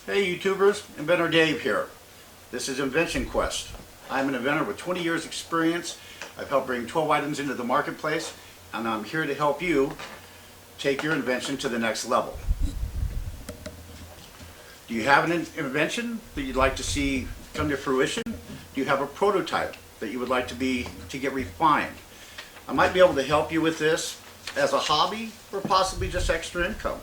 Hey YouTubers, Inventor Dave here. This is Invention Quest. I'm an inventor with 20 years experience. I've helped bring 12 items into the marketplace, and I'm here to help you take your invention to the next level. Do you have an invention that you'd like to see come to fruition? Do you have a prototype that you would like to get refined? I might be able to help you with this as a hobby or possibly just extra income.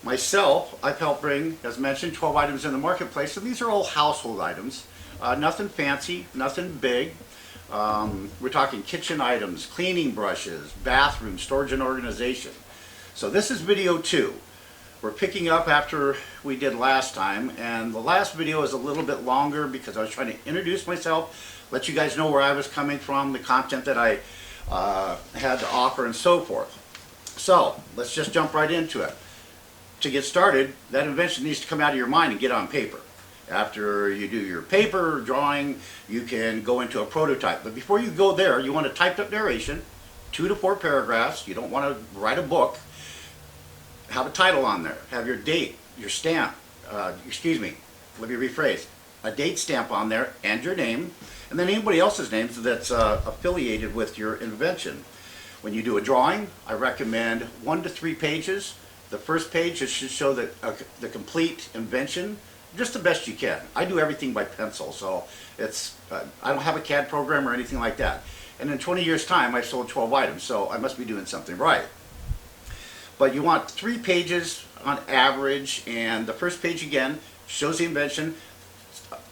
Myself, I've helped bring, as mentioned, 12 items in the marketplace, and these are all household items. Nothing fancy, nothing big. We're talking kitchen items, cleaning brushes, bathroom, storage and organization. So this is video 2. We're picking up after we did last time, and the last video is a little bit longer because I was trying to introduce myself, let you guys know where I was coming from, the content that I had to offer, and so forth. So let's just jump right into it. To get started, that invention needs to come out of your mind and get on paper. After you do your paper drawing, you can go into a prototype. But before you go there, you want a typed up narration, 2 to 4 paragraphs. You don't want to write a book. Have a title on there. Have your date, your stamp, let me rephrase, a date stamp on there and your name, and then anybody else's name that's affiliated with your invention. When you do a drawing, I recommend 1 to 3 pages. The first page should show the complete invention, just the best you can. I do everything by pencil, so I don't have a CAD program or anything like that. And in 20 years' time, I've sold 12 items, so I must be doing something right. But you want 3 pages on average, and the first page again shows the invention.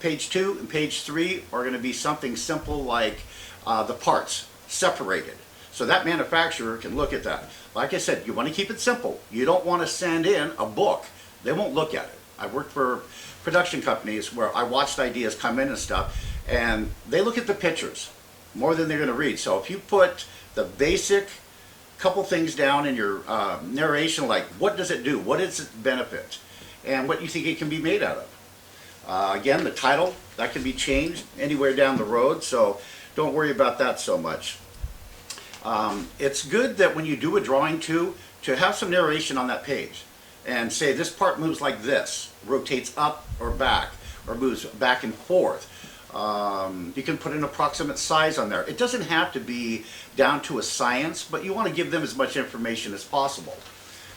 Page 2 and page 3 are going to be something simple like the parts separated. So that manufacturer can look at that. Like I said, you want to keep it simple. You don't want to send in a book. They won't look at it. I worked for production companies where I watched ideas come in and stuff, and they look at the pictures more than they're going to read. So if you put the basic couple things down in your narration, like what does it do, what is its benefit, and what you think it can be made out of. Again, the title, that can be changed anywhere down the road, so don't worry about that so much. It's good that when you do a drawing too, to have some narration on that page and say this part moves like this, rotates up or back, or moves back and forth. You can put an approximate size on there. It doesn't have to be down to a science, but you want to give them as much information as possible.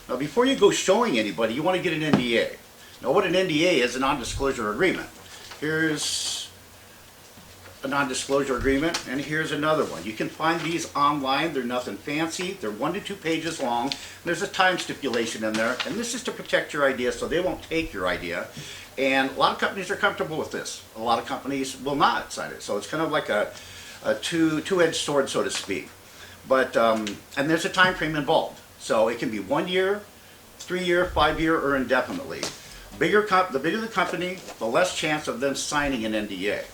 Now before you go showing anybody, you want to get an NDA. Now what an NDA is, a non-disclosure agreement. Here's a non-disclosure agreement, and here's another one. You can find these online. They're nothing fancy. They're 1 to 2 pages long. There's a time stipulation in there, and this is to protect your idea so they won't take your idea. And a lot of companies are comfortable with this. A lot of companies will not sign it. So it's kind of like a two-edged sword, so to speak. But and there's a time frame involved. So it can be 1 year, 3 year, 5 year, or indefinitely. The bigger the company, the less chance of them signing an NDA.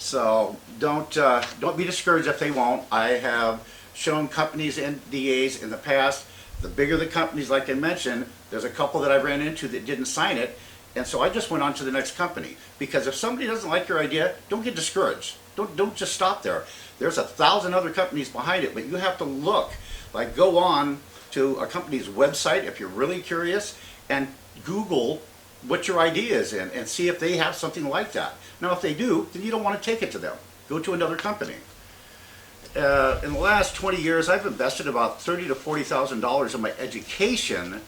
So don't be discouraged if they won't. I have shown companies NDAs in the past. The bigger the companies, like I mentioned, there's a couple that I ran into that didn't sign it, and so I just went on to the next company. Because if somebody doesn't like your idea, don't get discouraged. Don't just stop there. There's 1,000 other companies behind it, but you have to look. Like go on to a company's website if you're really curious and Google what your idea is in and see if they have something like that. Now if they do, then you don't want to take it to them. Go to another company. In the last 20 years, I've invested about $30,000 to $40,000 in my education,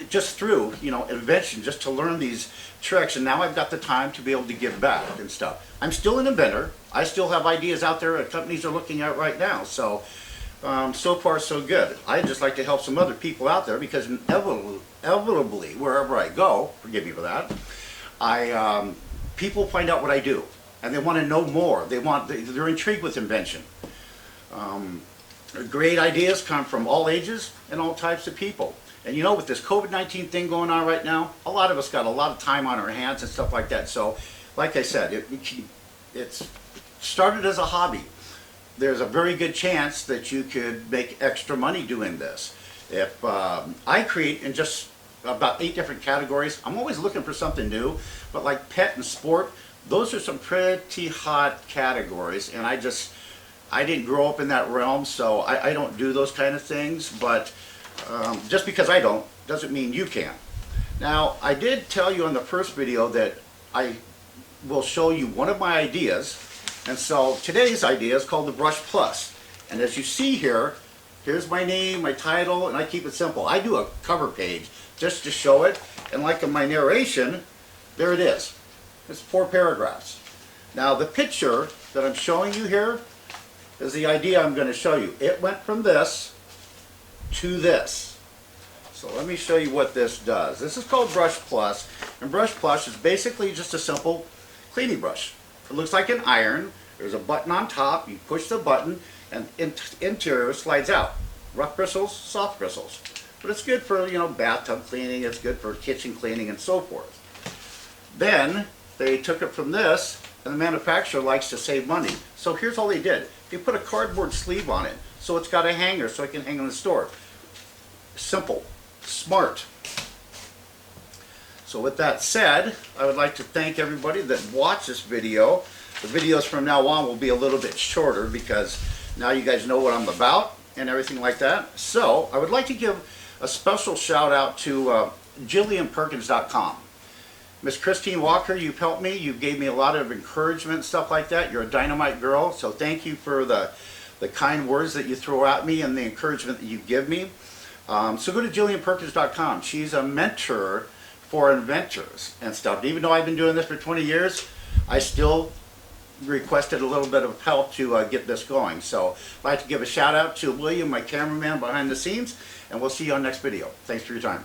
just through invention, just to learn these tricks, and now I've got the time to be able to give back and stuff. I'm still an inventor. I still have ideas out there that companies are looking at right now. So so far so good. I'd just like to help some other people out there because inevitably wherever I go, forgive me for that, people find out what I do and they want to know more. They're intrigued with invention. Great ideas come from all ages and all types of people. And with this COVID-19 thing going on right now, a lot of us got a lot of time on our hands and stuff like that. So like I said, it's started as a hobby. There's a very good chance that you could make extra money doing this. If I create in just about 8 different categories, I'm always looking for something new, but like pet and sport, those are some pretty hot categories, and I didn't grow up in that realm, so I don't do those kind of things, but Just because I don't, doesn't mean you can. Now, I did tell you in the first video that I will show you one of my ideas, and so today's idea is called the Brush Plus. And as you see here, here's my name, my title, and I keep it simple. I do a cover page just to show it, and like in my narration, there it is. It's 4 paragraphs. Now the picture that I'm showing you here is the idea I'm going to show you. It went from this to this. So let me show you what this does. This is called Brush Plus, and Brush Plus is basically just a simple cleaning brush. It looks like an iron. There's a button on top. You push the button and interior slides out. Rough bristles, soft bristles. But it's good for, bathtub cleaning. It's good for kitchen cleaning and so forth. Then they took it from this, and the manufacturer likes to save money. So here's all they did. They put a cardboard sleeve on it, so it's got a hanger so it can hang in the store. Simple, smart. So with that said, I would like to thank everybody that watched this video. The videos from now on will be a little bit shorter because now you guys know what I'm about and everything like that. So I would like to give a special shout out to JillianPerkins.com. Miss Christine Walker, you've helped me. You gave me a lot of encouragement and stuff like that. You're a dynamite girl, so thank you for the kind words that you throw at me and the encouragement that you give me. So go to JillianPerkins.com. She's a mentor for inventors and stuff. Even though I've been doing this for 20 years, I still requested a little bit of help to get this going. So I'd like to give a shout out to William, my cameraman behind the scenes, and we'll see you on the next video. Thanks for your time.